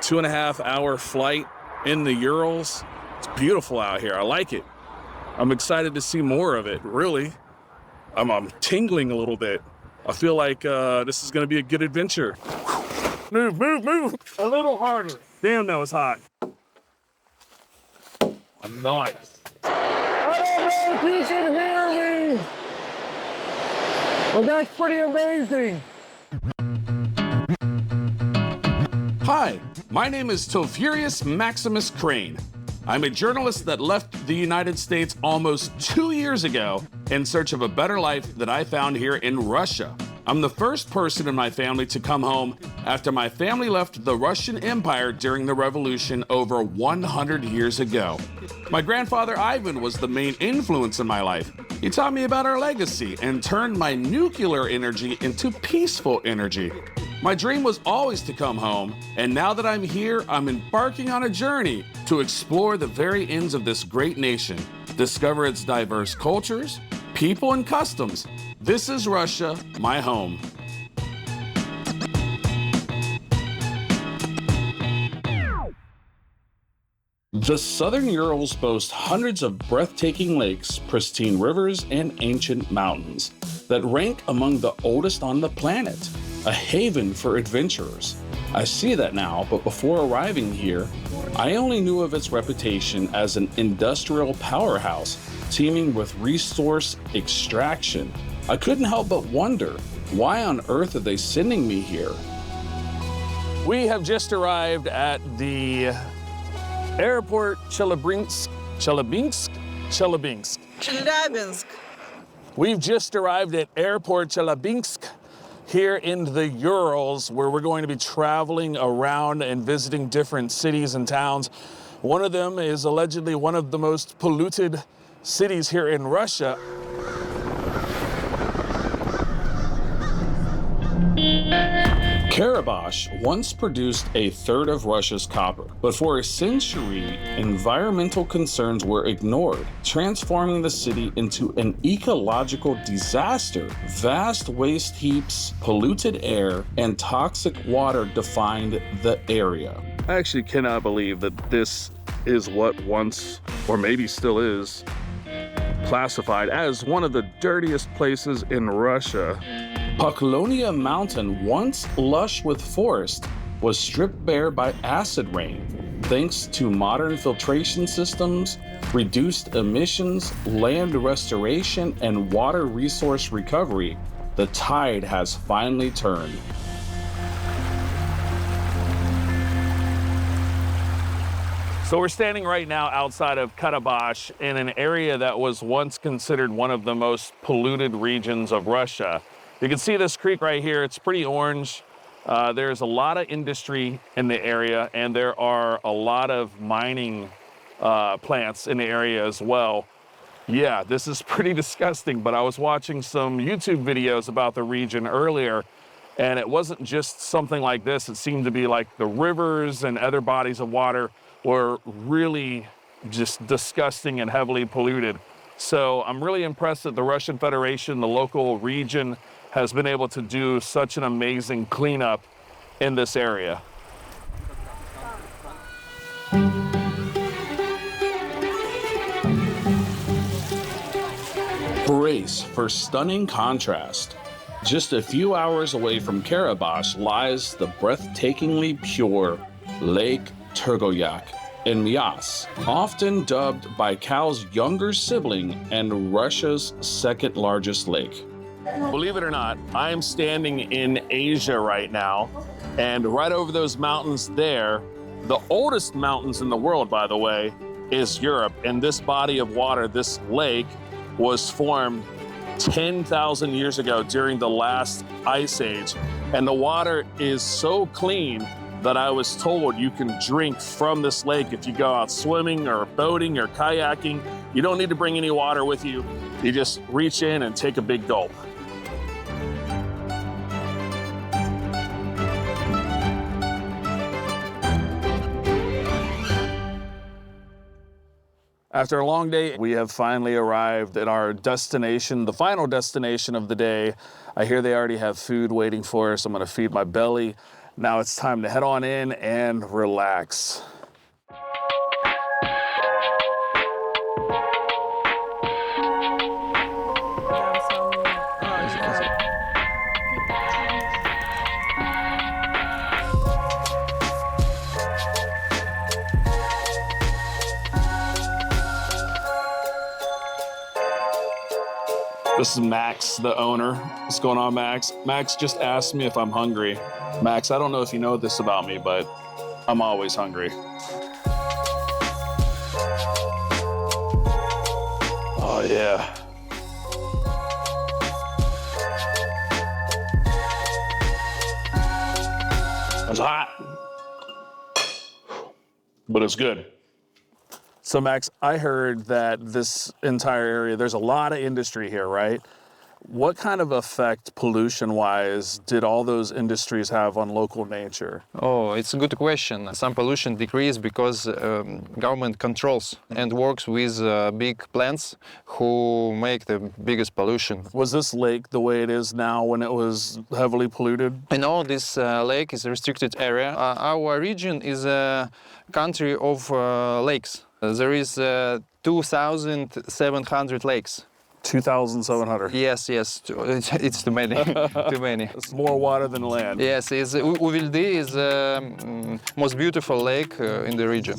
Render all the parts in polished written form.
2.5-hour flight in the Urals. It's beautiful out here. I like it. I'm excited to see more of it, really. I'm tingling a little bit. I feel like this is gonna be a good adventure. Move, move, move. A little harder. Damn, that was hot. Nice. I don't know if you can hear me. Well, that's pretty amazing. Hi, my name is Tofurious Maximus Crane. I'm a journalist that left the United States almost 2 years ago in search of a better life that I found here in Russia. I'm the first person in my family to come home after my family left the Russian Empire during the revolution over 100 years ago. My grandfather Ivan was the main influence in my life. He taught me about our legacy and turned my nuclear energy into peaceful energy. My dream was always to come home, and now that I'm here, I'm embarking on a journey to explore the very ends of this great nation, discover its diverse cultures, people, and customs. This is Russia, my home. The Southern Urals boast hundreds of breathtaking lakes, pristine rivers, and ancient mountains that rank among the oldest on the planet, a haven for adventurers. I see that now, but before arriving here, I only knew of its reputation as an industrial powerhouse teeming with resource extraction. I couldn't help but wonder, why on earth are they sending me here? We have just arrived at the airport Chelyabinsk. We've just arrived at airport Chelyabinsk here in the Urals, where we're going to be traveling around and visiting different cities and towns. One of them is allegedly one of the most polluted cities here in Russia. Karabakh once produced a third of Russia's copper, but for a century, environmental concerns were ignored, transforming the city into an ecological disaster. Vast waste heaps, polluted air, and toxic water defined the area. I actually cannot believe that this is what once, or maybe still is, classified as one of the dirtiest places in Russia. Pokloniya Mountain, once lush with forest, was stripped bare by acid rain. Thanks to modern filtration systems, reduced emissions, land restoration, and water resource recovery, the tide has finally turned. So we're standing right now outside of Karabakh in an area that was once considered one of the most polluted regions of Russia. You can see this creek right here. It's pretty orange. There's a lot of industry in the area, and there are a lot of mining plants in the area as well. Yeah, this is pretty disgusting, but I was watching some YouTube videos about the region earlier, and it wasn't just something like this. It seemed to be like the rivers and other bodies of water were really just disgusting and heavily polluted. So I'm really impressed that the Russian Federation, the local region, has been able to do such an amazing cleanup in this area. Brace for stunning contrast. Just a few hours away from Karabakh lies the breathtakingly pure Lake Turgoyak in Mias, often dubbed Baikal's younger sibling and Russia's second largest lake. Believe it or not, I'm standing in Asia right now, and right over those mountains there, the oldest mountains in the world, by the way, is Europe. And this body of water, this lake, was formed 10,000 years ago during the last ice age. And the water is so clean that I was told you can drink from this lake if you go out swimming or boating or kayaking. You don't need to bring any water with you. You just reach in and take a big gulp. After a long day, we have finally arrived at our destination, the final destination of the day. I hear they already have food waiting for us. I'm gonna feed my belly. Now it's time to head on in and relax. This is Max, the owner. What's going on, Max? Max just asked me if I'm hungry. Max, I don't know if you know this about me, but I'm always hungry. Oh, yeah. It's hot, but it's good. So Max, I heard that this entire area, there's a lot of industry here, right? What kind of effect, pollution-wise, did all those industries have on local nature? Oh, it's a good question. Some pollution decreased because government controls and works with big plants who make the biggest pollution. Was this lake the way it is now when it was heavily polluted? I know this lake is a restricted area. Our region is a country of lakes. There is 2,700 lakes. 2,700. Yes, it's too many, too many. It's more water than land. Yes, Uvildi is the most beautiful lake in the region.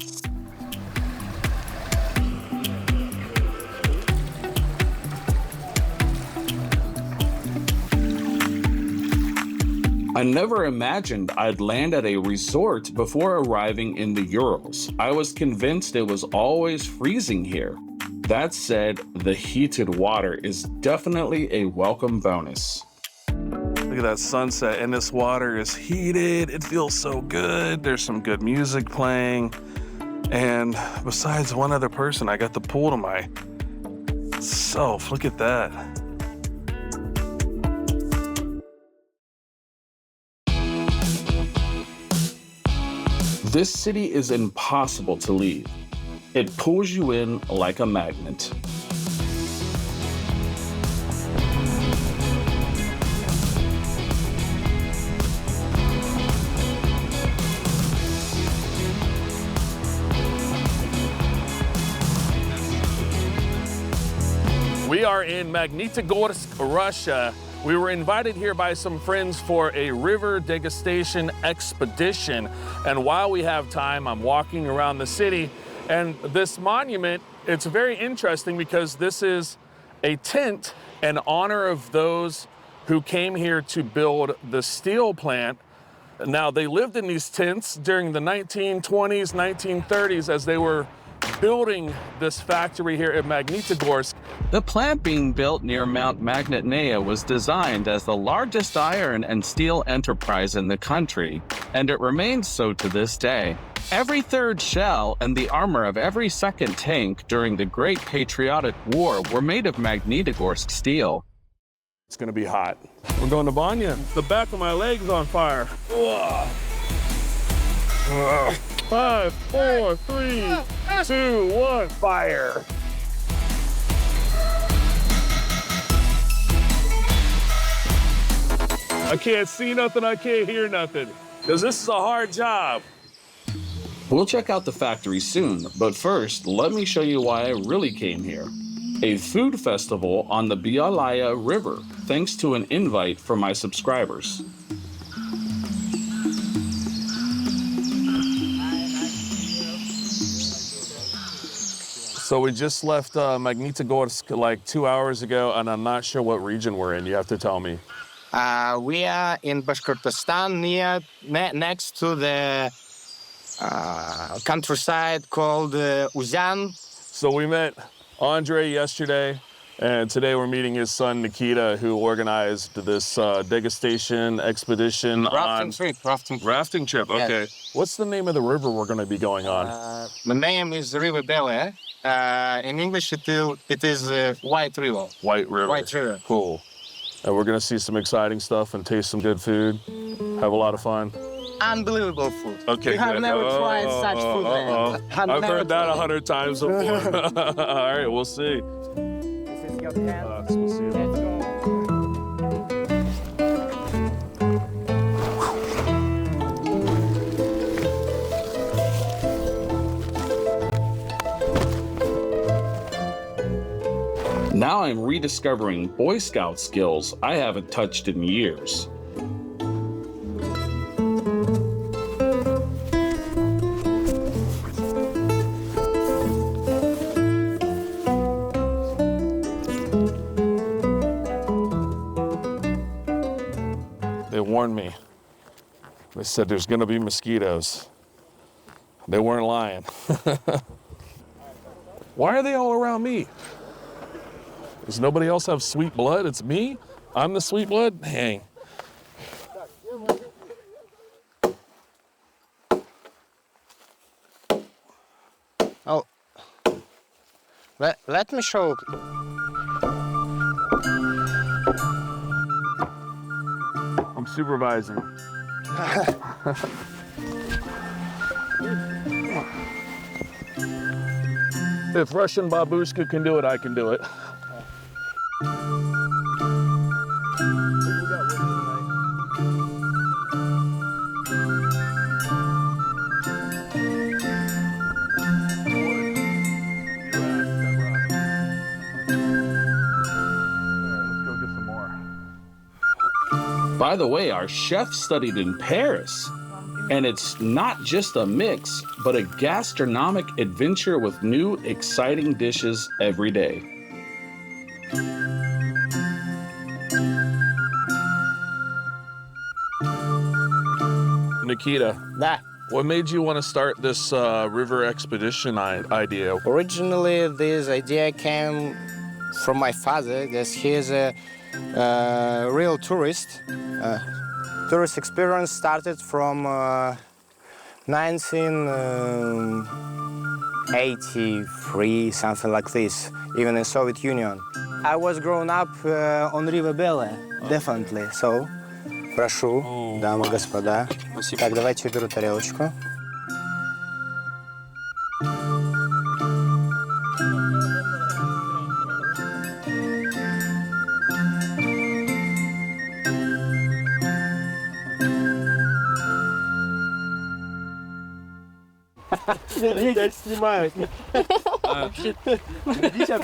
I never imagined I'd land at a resort before arriving in the Urals. I was convinced it was always freezing here. That said, the heated water is definitely a welcome bonus. Look at that sunset, and this water is heated. It feels so good. There's some good music playing. And besides one other person, I got the pool to myself. Look at that. This city is impossible to leave. It pulls you in like a magnet. We are in Magnetogorsk, Russia. We were invited here by some friends for a river degustation expedition. And while we have time, I'm walking around the city. And this monument, it's very interesting because this is a tent in honor of those who came here to build the steel plant. Now, they lived in these tents during the 1920s, 1930s as they were building this factory here at Magnetogorsk. The plant being built near Mount Magnetogorsk was designed as the largest iron and steel enterprise in the country, and it remains so to this day. Every third shell and the armor of every second tank during the Great Patriotic War were made of Magnetogorsk steel. It's gonna be hot. We're going to Banya. The back of my leg's on fire. Ugh. Ugh. 5, 4, 3, 2, 1, fire. I can't see nothing, I can't hear nothing, because this is a hard job. We'll check out the factory soon, but first, let me show you why I really came here. A food festival on the Belaya River, thanks to an invite from my subscribers. So we just left Magnetogorsk like 2 hours ago, and I'm not sure what region we're in. You have to tell me. We are in Bashkortostan, next to the countryside called Uzan. So we met Andre yesterday, and today we're meeting his son Nikita, who organized this degustation expedition Rafting trip. Okay. Yes. What's the name of the river we're going to be going on? The name is River Belaya. In English, it is White River. White River. White River. Cool. And we're going to see some exciting stuff and taste some good food. Have a lot of fun. Unbelievable food. Okay, we have good. never tried such food. I've heard that 100 times before. All right, we'll see. This is your tent. We'll see you. Let's go. Now I'm rediscovering Boy Scout skills I haven't touched in years. They warned me. They said there's gonna be mosquitoes. They weren't lying. Why are they all around me? Does nobody else have sweet blood? It's me? I'm the sweet blood? Dang. Oh, let me show. I'm supervising. If Russian babushka can do it, I can do it. By the way, our chef studied in Paris, and it's not just a mix, but a gastronomic adventure with new, exciting dishes every day. Nikita, what made you want to start this river expedition idea? Originally, this idea came from my father, because he is a real tourist. Tourist experience started from 1983, something like this, even in Soviet Union. I was grown up on River Belaya, definitely. So, прошу, дамы, господа. Так, давайте уберу тарелочку. Я снимаю. Видите,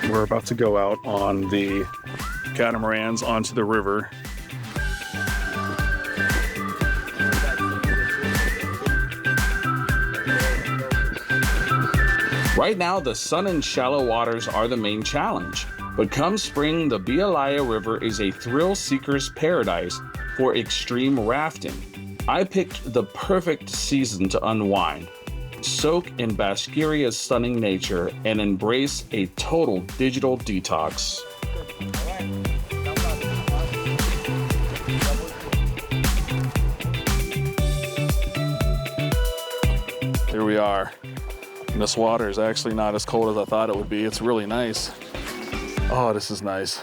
We're about to go out on the catamarans onto the river. Right now, the sun and shallow waters are the main challenge. But come spring, the Belaya River is a thrill seeker's paradise for extreme rafting. I picked the perfect season to unwind, soak in Bashkiria's stunning nature, and embrace a total digital detox. Here we are. And this water is actually not as cold as I thought it would be. It's really nice. Oh, this is nice.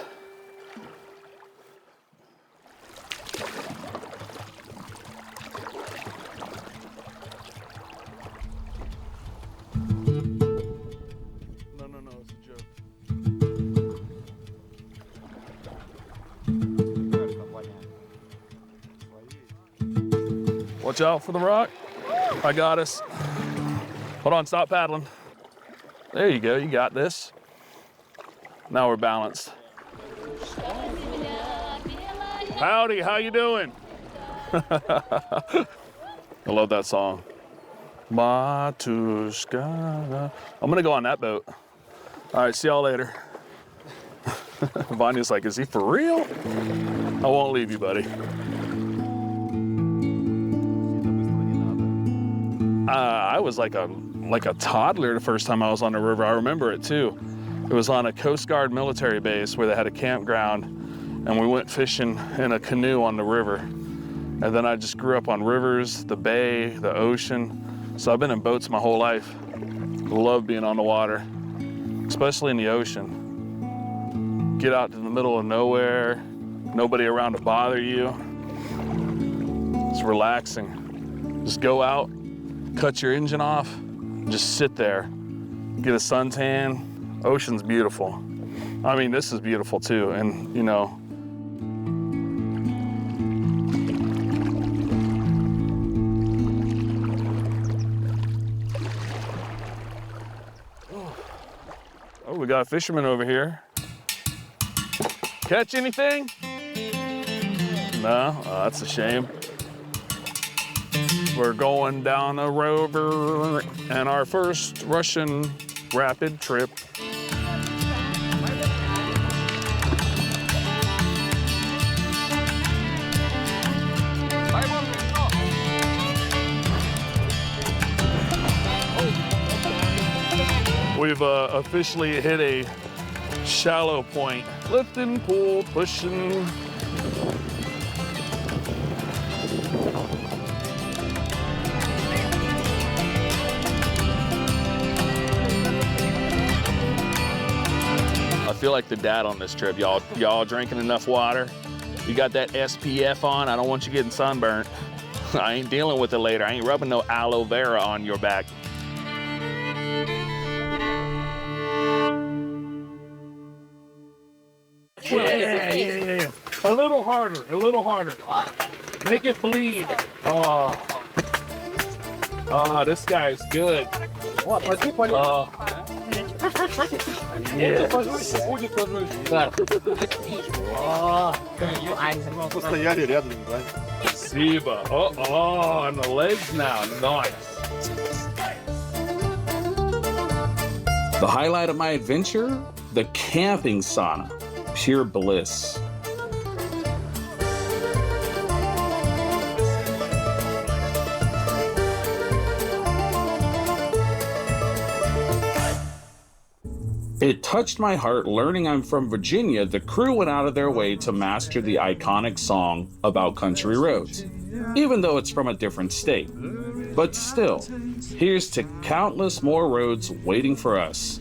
No, it's a joke. Watch out for the rock. I got us. Hold on, stop paddling. There you go, you got this. Now we're balanced. Howdy, how you doing? I love that song. Matushka. I'm gonna go on that boat. All right, see y'all later. Vanya's like, is he for real? I won't leave you, buddy. I was like a toddler the first time I was on the river. I remember it too. It was on a Coast Guard military base where they had a campground, and we went fishing in a canoe on the river. And then I just grew up on rivers, the bay, the ocean. So I've been in boats my whole life. Love being on the water, especially in the ocean. Get out to the middle of nowhere, nobody around to bother you. It's relaxing. Just go out, cut your engine off, just sit there, get a suntan. Ocean's beautiful. I mean, this is beautiful too, and you know, oh, we got a fisherman over here. Catch anything? No, oh, that's a shame. We're going down a river and our first Russian rapid trip. We've officially hit a shallow point. Lifting, pull, pushing. I feel like the dad on this trip. Y'all drinking enough water? You got that SPF on? I don't want you getting sunburnt. I ain't dealing with it later. I ain't rubbing no aloe vera on your back. Yeah. A little harder, a little harder. Make it bleed. Oh, this guy's good. Yeah. Siba. Oh, and the legs now. Nice. The highlight of my adventure? The camping sauna. Pure bliss. It touched my heart learning I'm from Virginia. The crew went out of their way to master the iconic song about country roads, even though it's from a different state. But still, here's to countless more roads waiting for us.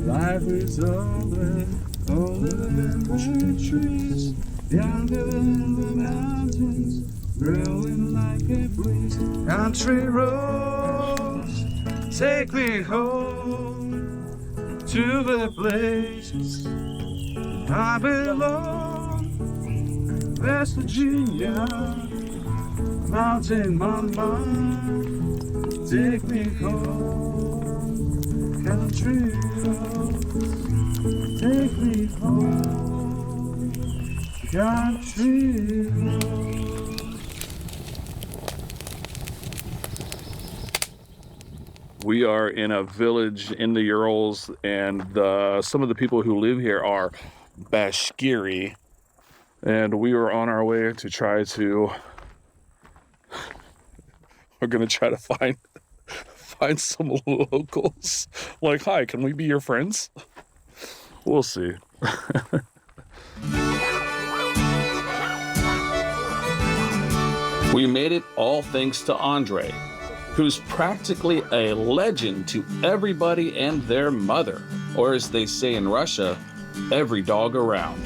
Life is older than the trees, younger than the mountains, growing like a breeze. Country roads, take me home to the place I belong. West Virginia, mountain mama, take me home. Country roads, take me home. Country roads. We are in a village in the Urals, and some of the people who live here are Bashkiri, and we are on our way to try to. We're gonna try to find some locals. Like, hi, can we be your friends? We'll see. We made it all thanks to Andre, who's practically a legend to everybody and their mother, or as they say in Russia, every dog around.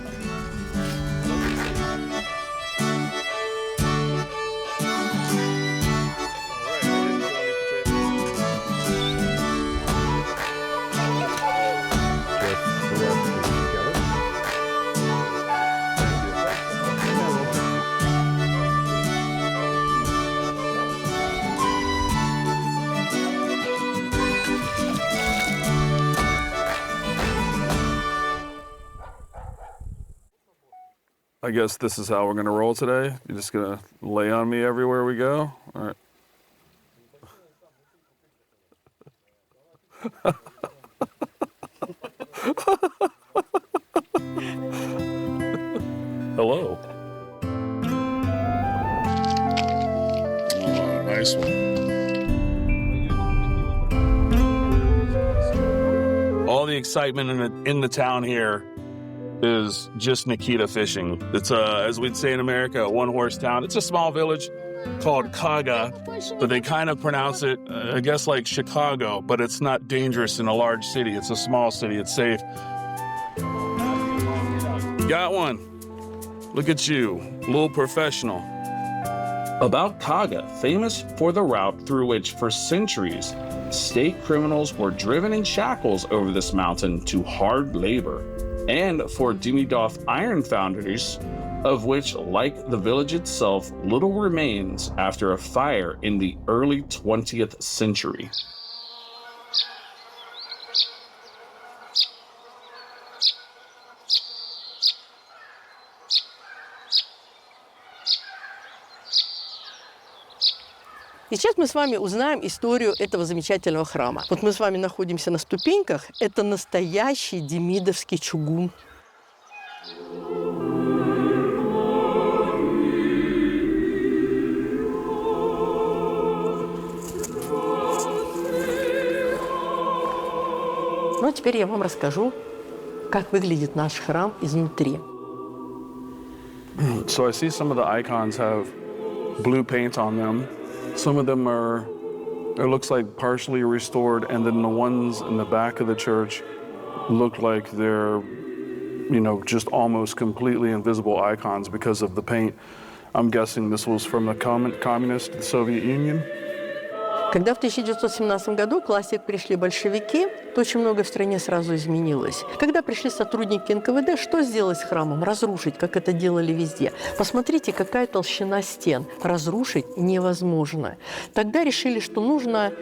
I guess this is how we're gonna roll today. You're just gonna lay on me everywhere we go? All right. Hello. Oh, nice one. All the excitement in the town here is just Nikita fishing. It's as we'd say in America, a one-horse town. It's a small village called Kaga, but they kind of pronounce it, I guess, like Chicago, but it's not dangerous in a large city. It's a small city. It's safe. Got one. Look at you, a little professional. About Kaga, famous for the route through which, for centuries, state criminals were driven in shackles over this mountain to hard labor, and for Demidov iron foundries, of which, like the village itself, little remains after a fire in the early 20th century. И сейчас мы с вами узнаем историю этого замечательного храма. Вот мы с вами находимся на ступеньках. Это настоящий демидовский чугун. Ну а теперь я вам расскажу, как выглядит наш храм изнутри. So I see some of the icons have blue paint on them. Some of them are, it looks like partially restored, and then the ones in the back of the church look like they're, you know, just almost completely invisible icons because of the paint. I'm guessing this was from the communist Soviet Union. Когда в 1917 году к власти пришли большевики, то очень многое в стране сразу изменилось. Когда пришли сотрудники НКВД, что сделать с храмом? Разрушить, как это делали везде. Посмотрите, какая толщина стен. Разрушить невозможно. Тогда решили, что нужно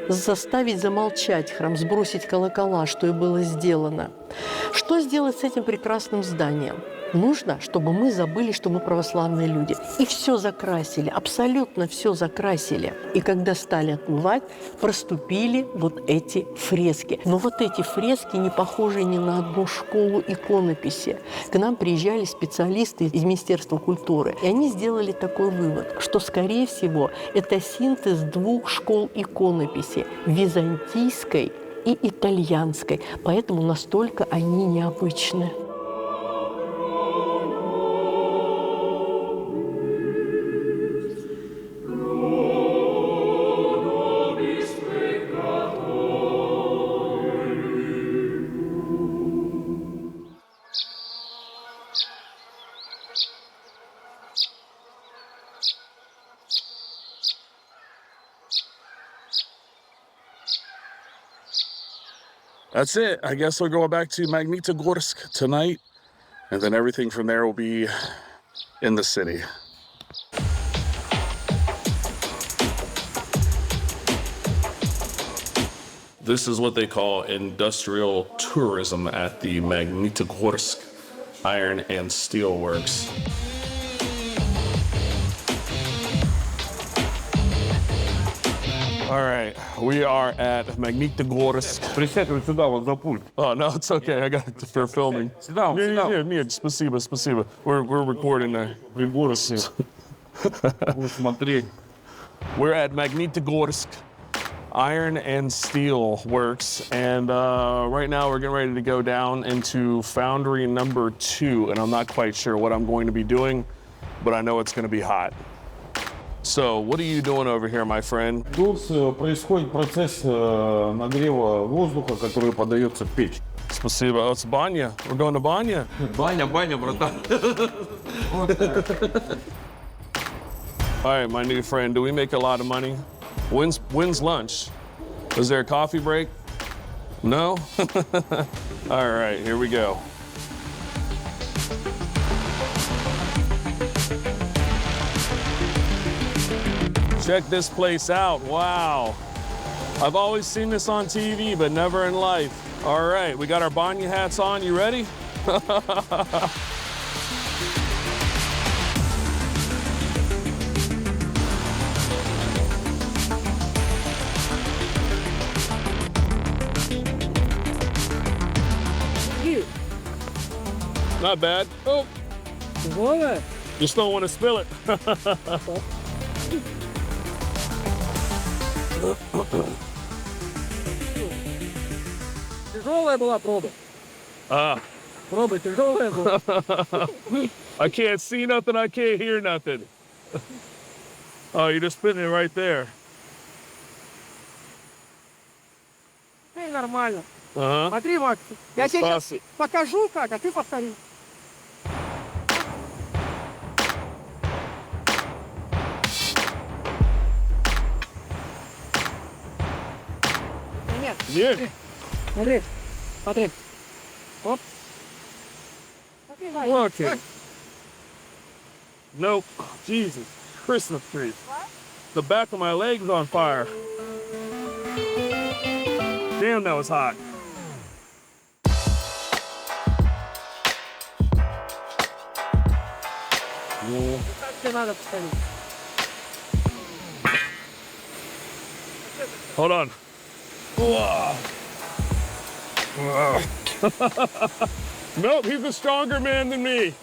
заставить замолчать храм, сбросить колокола, что и было сделано. Что сделать с этим прекрасным зданием? Нужно, чтобы мы забыли, что мы православные люди. И все закрасили, абсолютно все закрасили. И когда стали отмывать, проступили вот эти фрески. Но вот эти фрески не похожи ни на одну школу иконописи. К нам приезжали специалисты из Министерства культуры, и они сделали такой вывод, что, скорее всего, это синтез двух школ иконописи – византийской и итальянской. Поэтому настолько они необычны. That's it. I guess we're going back to Magnetogorsk tonight, and then everything from there will be in the city. This is what they call industrial tourism at the Magnetogorsk Iron and Steel Works. All right, we are at Magnetogorsk. Присядь вот сюда, вот за пульт. Oh, no, it's okay. I got it for filming. Sit down, sit down. Нет, спасибо, спасибо. We're recording there. Пригородные. Вот смотри. We're at Magnetogorsk Iron and Steel Works, and right now we're getting ready to go down into foundry number 2, and I'm not quite sure what I'm going to be doing, but I know it's going to be hot. So, what are you doing over here, my friend? Тут происходит процесс нагрева воздуха, который подается в печь. Спасибо. Oh, it's Banya. We're going to Banya. Баня, братан. All right, my new friend, do we make a lot of money? When's lunch? Is there a coffee break? No? All right, here we go. Check this place out. Wow. I've always seen this on TV, but never in life. All right, we got our Banya hats on. You ready? Not bad. Oh. Just don't want to spill it. Тяжелая была проба. Проба тяжелая была. I can't see nothing, I can't hear nothing. Oh, you're just spinning it right there. Нормально. Uh-huh. Смотри, Макс, я тебе сейчас Спасибо. покажу как, а ты повтори. Yeah. Смотри, смотри. Оп. Okay. Nope. Jesus. Christmas tree. The back of my leg's on fire. Damn, that was hot. Hold on. Nope, he's a stronger man than me.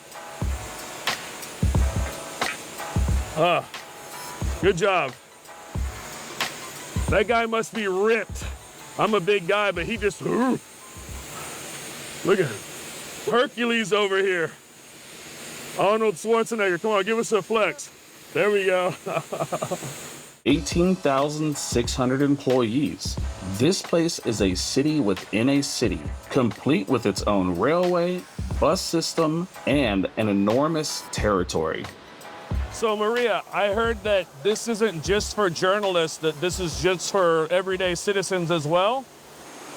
Good job. That guy must be ripped. I'm a big guy, but he just, look at him. Hercules over here. Arnold Schwarzenegger, come on, give us a flex. There we go. 18,600 employees. This place is a city within a city, complete with its own railway, bus system, and an enormous territory. So Maria, I heard that this isn't just for journalists, that this is just for everyday citizens as well?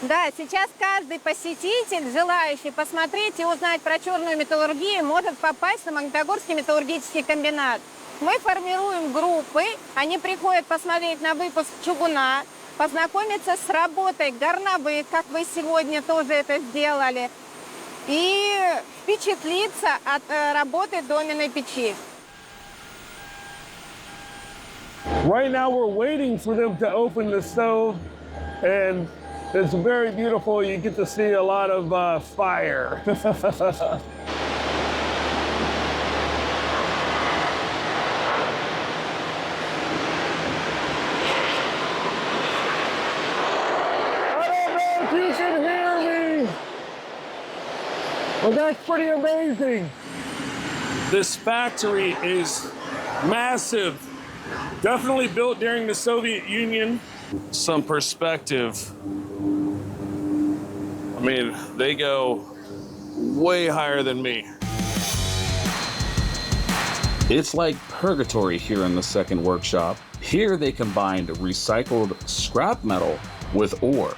Да, сейчас каждый посетитель, желающий посмотреть и узнать про черную металлургию, может попасть на Магнитогорский металлургический комбинат. Мы формируем группы, они приходят посмотреть на выпуск чугуна, познакомиться с работой горновых, как вы сегодня тоже это сделали, и впечатлиться от работы доменной печи. Right now we're waiting for them to open the stove, and it's very beautiful. You get to see a lot of fire. I don't know if you can hear me. Well, that's pretty amazing. This factory is massive. Definitely built during the Soviet Union. Some perspective. I mean, they go way higher than me. It's like purgatory here in the second workshop. Here they combined recycled scrap metal with ore.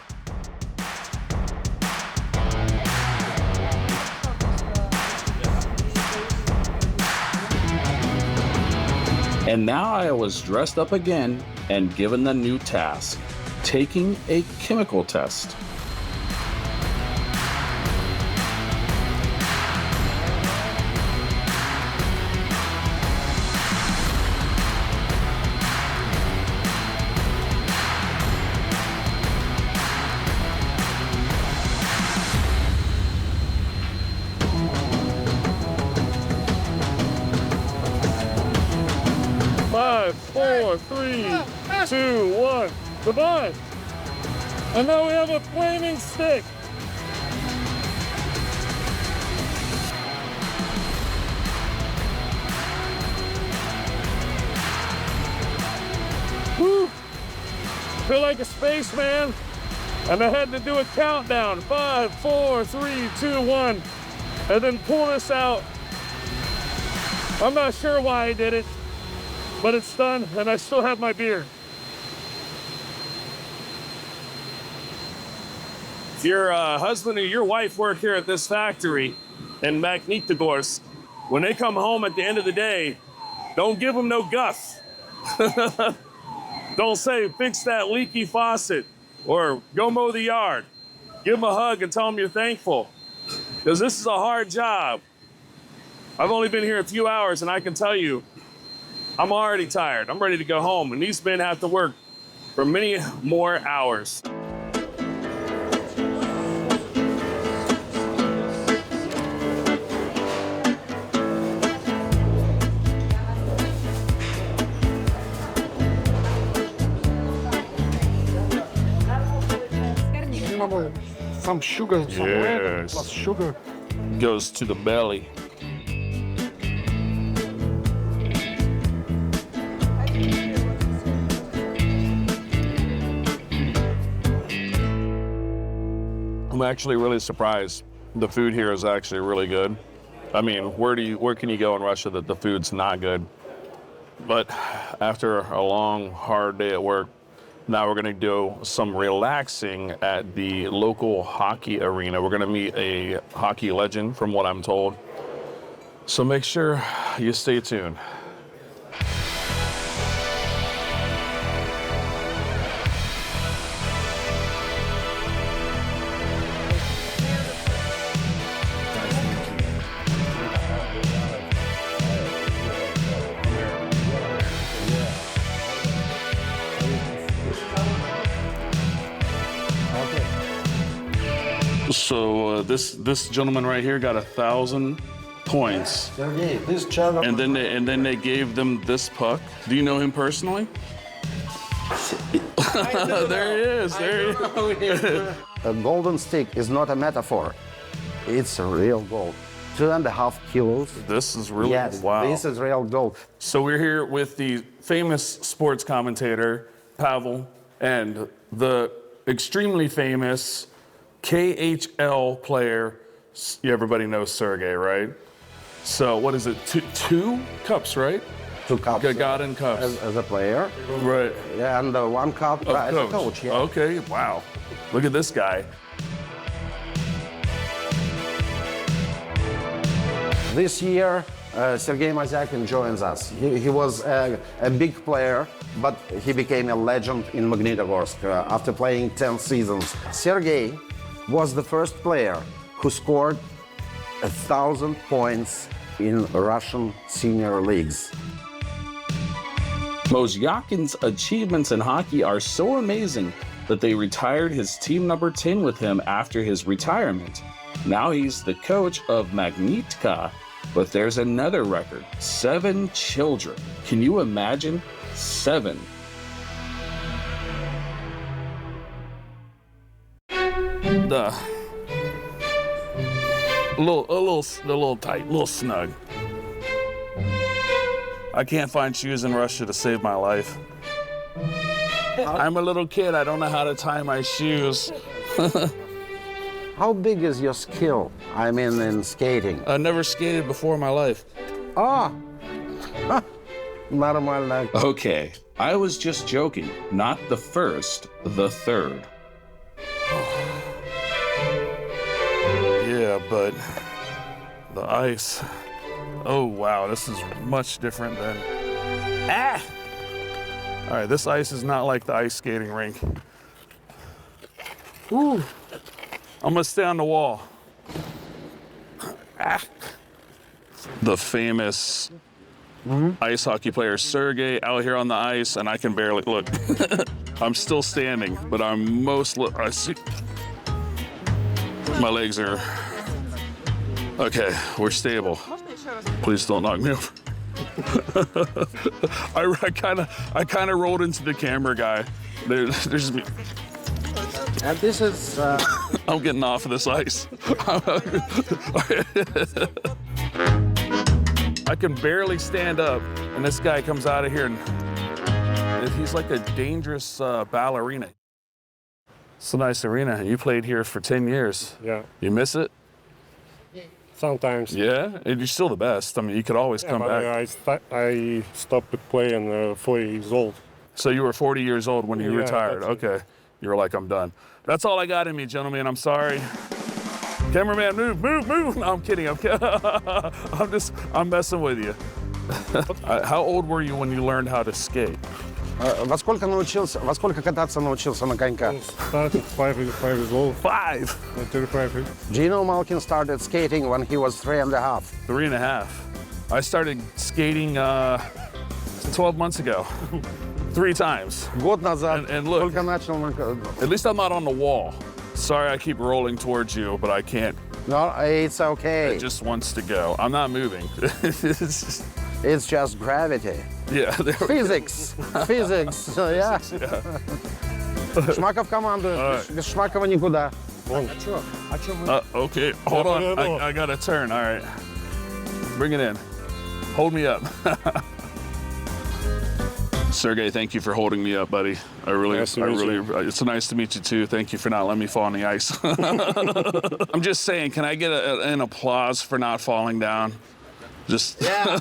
And now I was dressed up again and given the new task, taking a chemical test. Five, four, three, two, one. Goodbye. And now we have a flaming stick. Woo! Feel like a spaceman. And I had to do a countdown. 5, 4, 3, 2, 1. And then pull this out. I'm not sure why I did it, but it's done, and I still have my beer. Your husband or your wife work here at this factory in Magnetogorsk. When they come home at the end of the day, don't give them no guff. Don't say, fix that leaky faucet or go mow the yard. Give them a hug and tell them you're thankful, because this is a hard job. I've only been here a few hours, and I can tell you, I'm already tired. I'm ready to go home, and these men have to work for many more hours. Some sugar, some red plus sugar. Goes to the belly. I'm actually really surprised. The food here is actually really good. I mean, where can you go in Russia that the food's not good? But after a long, hard day at work, Now we're gonna do some relaxing at the local hockey arena. We're gonna meet a hockey legend from what I'm told. So make sure you stay tuned. So this gentleman right here got 1,000 points, and then they gave them this puck. Do you know him personally? There he is. There he is. A golden stick is not a metaphor. It's real gold. 2.5 kilos. This is really wow. This is real gold. So we're here with the famous sports commentator Pavel and the extremely famous KHL player. Everybody knows Sergey, right? So what is it? Two cups, right? 2 cups. Gagarin cups. As a player. Right. Yeah, and 1 cup as a coach. Yeah. Okay, wow. Look at this guy. This year, Sergei Mazyakin joins us. He was a big player, but he became a legend in Magnetogorsk after playing 10 seasons. Sergei was the first player who scored 1,000 points in Russian senior leagues. Mazyakin's achievements in hockey are so amazing that they retired his team number 10 with him after his retirement. Now he's the coach of Magnetka, but there's another record, 7 children. Can you imagine? 7. A little tight, a little snug. I can't find shoes in Russia to save my life. I'm a little kid, I don't know how to tie my shoes. How big is your skill? I mean, in skating. I never skated before in my life. Нормально. Okay, I was just joking. Not the first, the third. Yeah, but the ice. Oh, wow, this is much different than... All right, this ice is not like the ice skating rink. Ooh. I'm gonna stay on the wall. The famous ice hockey player Sergey out here on the ice, and I can barely look. I'm still standing, but I'm I see. My legs are okay. We're stable. Please don't knock me over. I kind of rolled into the camera guy. There's me. And this is... I'm getting off of this ice. I can barely stand up, and this guy comes out of here, and he's like a dangerous ballerina. It's a nice arena. You played here for 10 years. Yeah. You miss it? Sometimes. Yeah? And you're still the best. I mean, you could always come back. I stopped playing 4 years old. So you were 40 years old when you retired. That's it. Okay. You were like, I'm done. That's all I got in me, gentlemen. I'm sorry. Cameraman, move. No, I'm kidding. I'm messing with you. How old were you when you learned how to skate? Во сколько кататься научился на коньках? Started 5 years old. 5? 35. Gino Malkin started skating when he was 3.5. 3.5. I started skating 12 months ago. 3 times. Год назад. And look, только начал. at least I'm not on the wall. Sorry, I keep rolling towards you, but I can't. No, it's okay. It just wants to go. I'm not moving. It's just gravity. Yeah. Physics. Physics. Yeah. Шмаков командует. Без Шмакова никуда. Okay, hold on. I got to turn. All right. Bring it in. Hold me up. Sergey, thank you for holding me up, buddy. It's nice to meet you too. Thank you for not letting me fall on the ice. I'm just saying, can I get an applause for not falling down? Just. Yeah.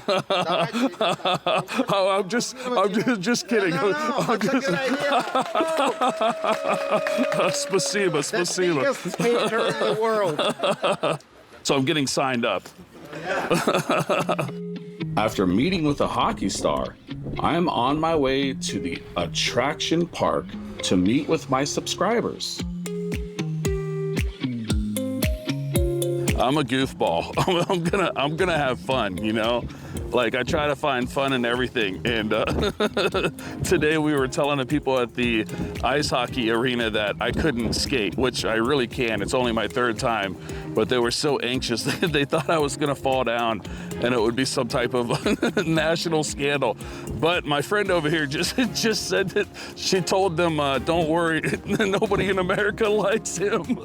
Oh, I'm just kidding. I'm just. Спасибо. Biggest painter in the world. So I'm getting signed up. After meeting with a hockey star, I am on my way to the attraction park to meet with my subscribers. I'm a goofball. I'm gonna have fun, you know? Like, I try to find fun in everything. And today we were telling the people at the ice hockey arena that I couldn't skate, which I really can. It's only my third time. But they were so anxious. They thought I was gonna fall down and it would be some type of national scandal. But my friend over here just said that she told them, don't worry, nobody in America likes him.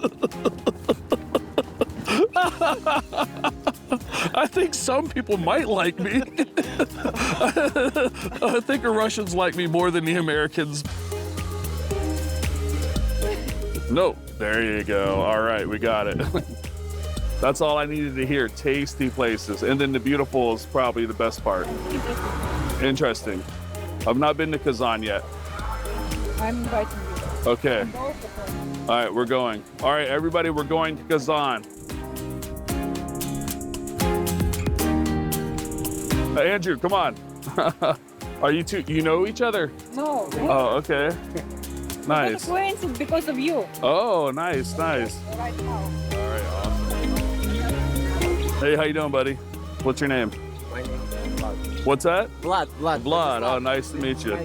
I think some people might like me. I think the Russians like me more than the Americans. No, there you go. All right, we got it. That's all I needed to hear, tasty places. And then the beautiful is probably the best part. Interesting. I've not been to Kazan yet. I'm inviting you. Okay. All right, we're going. All right, everybody, we're going to Kazan. Hey, Andrew, come on. Are you two, you know each other? No. Oh, okay. Nice. I'm acquainted because of you. Oh, nice. Right now. All right, awesome. Hey, how you doing, buddy? What's your name? My name is Vlad. What's that? Vlad. Vlad. Oh, nice to meet you.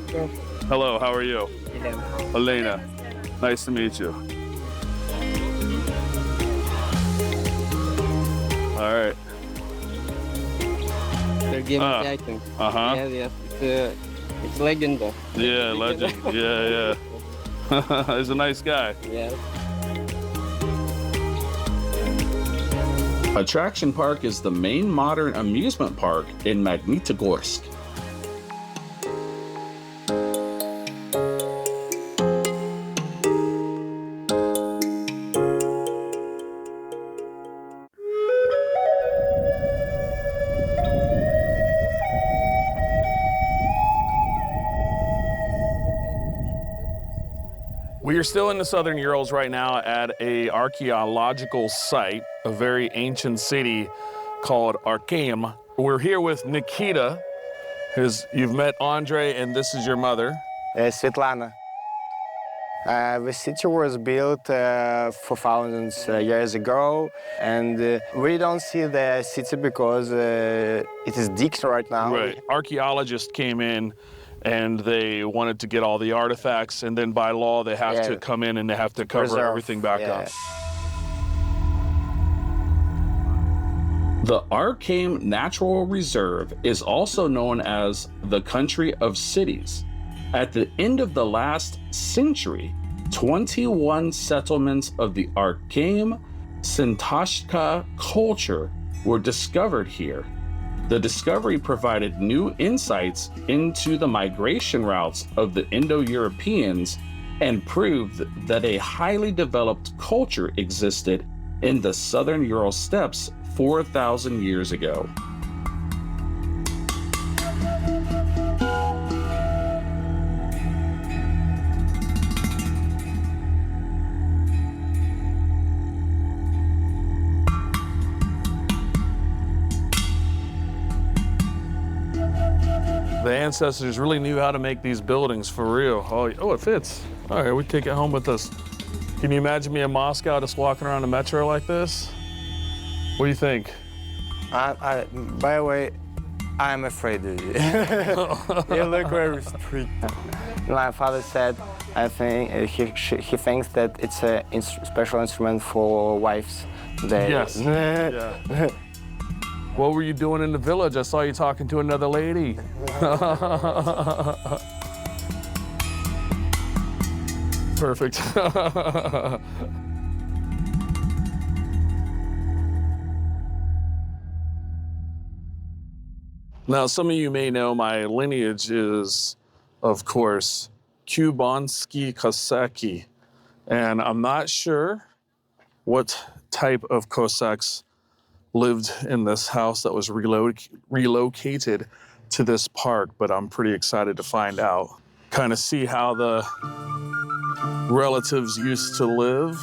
Hello, how are you? Elena. Nice to meet you. All right. Uh-huh. Yes, it's legend. Yeah, legend. Yeah. He's a nice guy. Yeah. Attraction Park is the main modern amusement park in Magnetogorsk. We are still in the Southern Urals right now at a archaeological site, a very ancient city called Arkaim. We're here with Nikita. You've met Andre, and this is your mother. Svetlana. The city was built for thousands years ago, and we don't see the city because it is digged right now. Right. Archaeologists came in and they wanted to get all the artifacts, and then by law they have to come in and they have to cover everything back up. The Arkaim Natural Reserve is also known as the country of cities. At the end of the last century, 21 settlements of the Arkaim Sintashka culture were discovered here. The discovery provided new insights into the migration routes of the Indo-Europeans and proved that a highly developed culture existed in the Southern Ural steppes 4,000 years ago. The ancestors really knew how to make these buildings for real. Oh, it fits. All right, we take it home with us. Can you imagine me in Moscow just walking around the metro like this? What do you think? By the way, I'm afraid of you. You look very strict. My father said, I think he thinks that it's a special instrument for wives. Yes. Yeah. What were you doing in the village? I saw you talking to another lady. Perfect. Now, some of you may know my lineage is, of course, Kubansky Cossacki. And I'm not sure what type of Cossacks lived in this house that was relocated to this park, but I'm pretty excited to find out. Kind of see how the relatives used to live.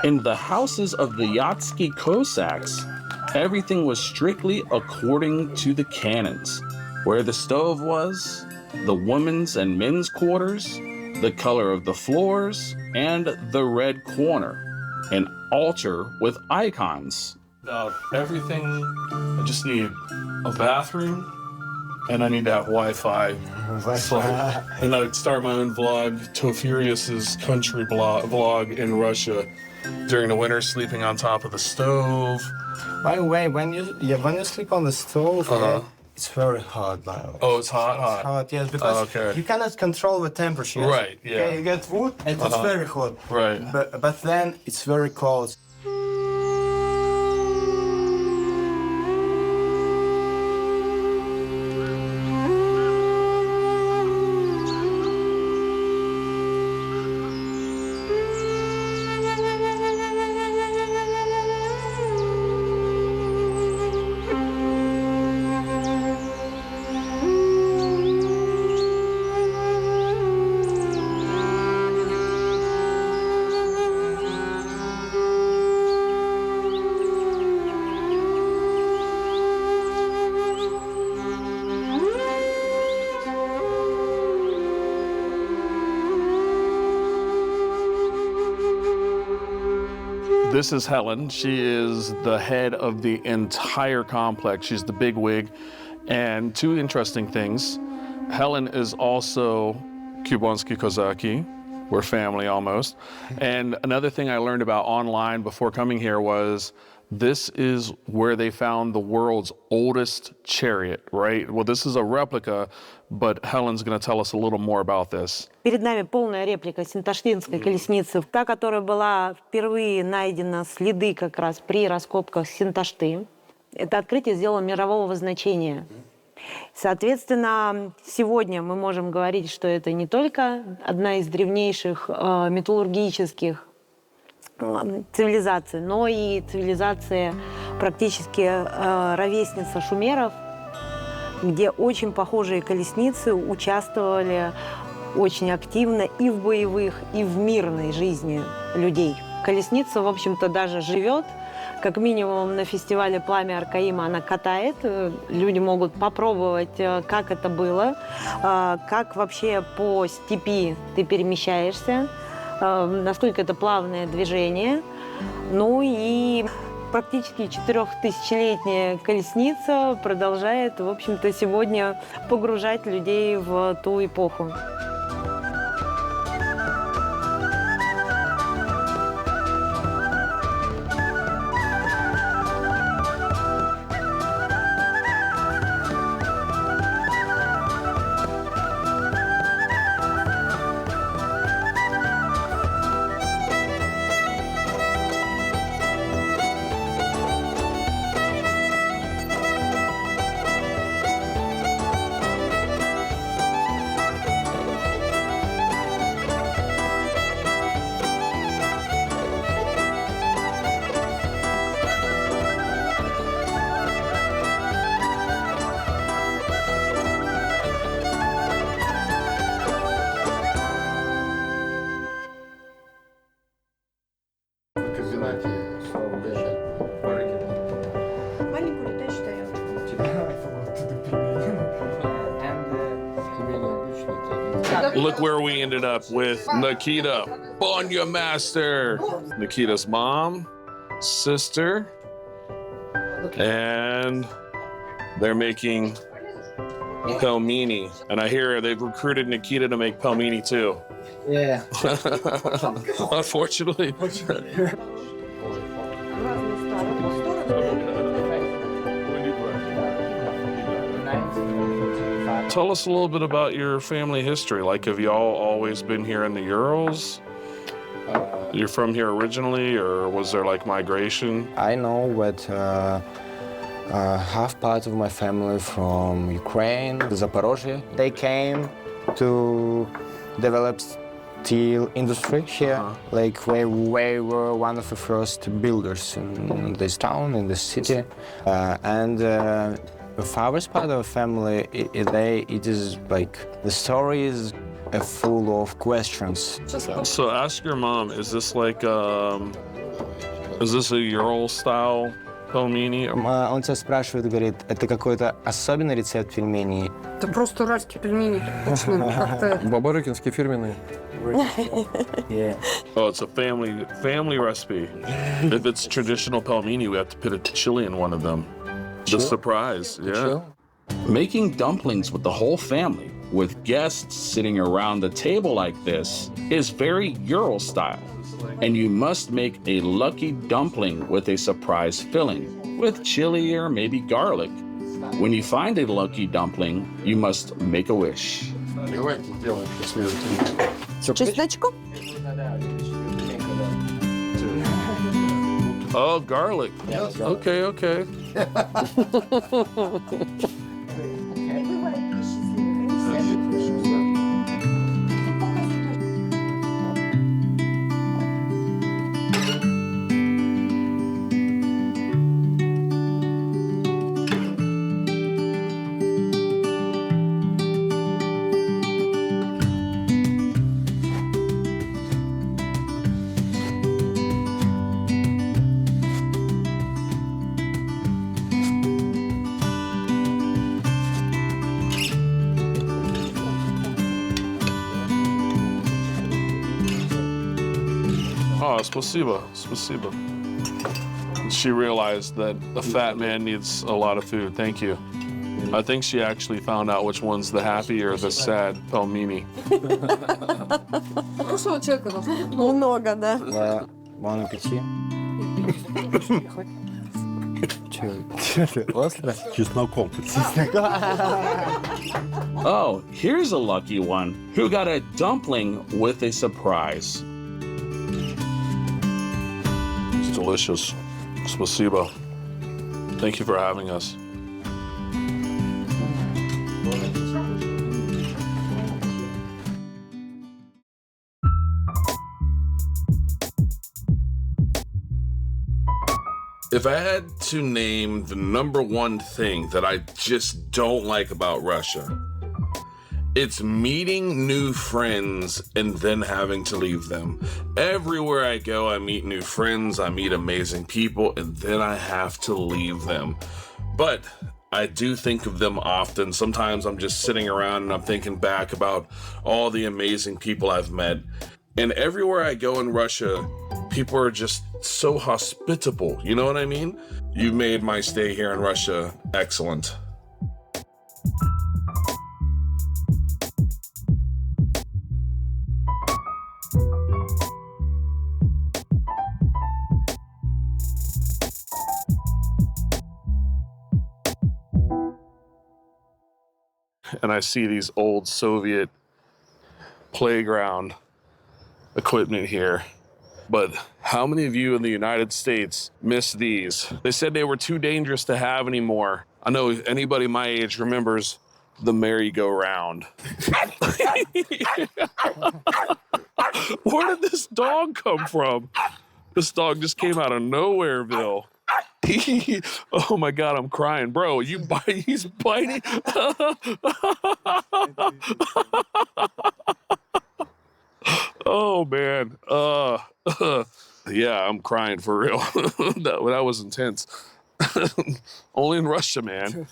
In the houses of the Yatsky Cossacks, everything was strictly according to the canons. Where the stove was, the women's and men's quarters, the color of the floors, and the red corner. An altar with icons. Everything, I just need a bathroom, and I need to have Wi-Fi. And I'd start my own vlog, Tofurious' country vlog in Russia. During the winter, sleeping on top of the stove. By the way, when you sleep on the stove, it's very hot now. Oh, it's hot? It's hot, yes, because you cannot control the temperature. Right, yeah. Okay, you get wood and it's very hot. Right. But then it's very cold. This is Helen. She is the head of the entire complex. She's the big wig. And two interesting things. Helen is also Kubonsky Kozaki. We're family almost. And another thing I learned about online before coming here was this is where they found the world's oldest chariot, right? Well, this is a replica, but Helen's going to tell us a little more about this. Перед нами полная реплика Синташтинской колесницы, та, которая была впервые найдена следы как раз при раскопках Синташты. Это открытие сделало мирового значения. Соответственно, сегодня мы можем говорить, что это не только одна из древнейших металлургических цивилизаций, но и цивилизация практически ровесница шумеров, где очень похожие колесницы участвовали очень активно и в боевых, и в мирной жизни людей. Колесница, в общем-то, даже живет. Как минимум на фестивале «Пламя Аркаима» она катает. Люди могут попробовать, как это было, как вообще по степи ты перемещаешься, насколько это плавное движение. Ну и практически 4000-летняя колесница продолжает, в общем-то, сегодня погружать людей в ту эпоху. Look where we ended up with Nikita, Bonya Master. Nikita's mom, sister, and they're making pelmeni. And I hear they've recruited Nikita to make pelmeni too. Yeah. Unfortunately. Tell us a little bit about your family history. Like, have y'all always been here in the Urals? You're from here originally, or was there like migration? I know that Half part of my family from Ukraine, Zaporozhye. They came to develop steel industry here. Like we were one of the first builders in this town, in this city. The father's part of the family, it is like, the story is full of questions. So ask your mom, is this like, is this a Ural style pelmeni? Он тебя спрашивает, говорит, это какой-то особенный рецепт пельменей? Это просто уральские пельмени. Точно, как-то... Бабарыкинские фирменные. Yeah. Oh, it's a family recipe. If it's traditional pelmeni, we have to put a chili in one of them. The surprise, yeah. Making dumplings with the whole family, with guests sitting around the table like this, is very Ural style. And you must make a lucky dumpling with a surprise filling, with chili or maybe garlic. When you find a lucky dumpling, you must make a wish. Чесночку? Oh, garlic. Okay, okay. Oh, spasiba, spasiba. She realized that a fat man needs a lot of food. Thank you. I think she actually found out which one's the happy or the sad pelmeni. Вкусного человека должно быть Много, да. Да. Bon appétit. Остро? Чесноком. Oh, here's a lucky one who got a dumpling with a surprise. It's delicious. Spasiba. Thank you for having us. If I had to name the number one thing that I just don't like about Russia, it's meeting new friends and then having to leave them. Everywhere I go, I meet new friends, I meet amazing people, and then I have to leave them. But I do think of them often. Sometimes I'm just sitting around and I'm thinking back about all the amazing people I've met. And everywhere I go in Russia, people are just so hospitable. You know what I mean? You've made my stay here in Russia excellent. And I see these old Soviet playground equipment here. But how many of you in the United States miss these? They said they were too dangerous to have anymore. I know anybody my age remembers the merry-go-round. Where did this dog come from? This dog just came out of nowhereville. Oh my God, I'm crying. Bro, he's biting. Oh man. Yeah, I'm crying for real. That was intense. Only in Russia, man.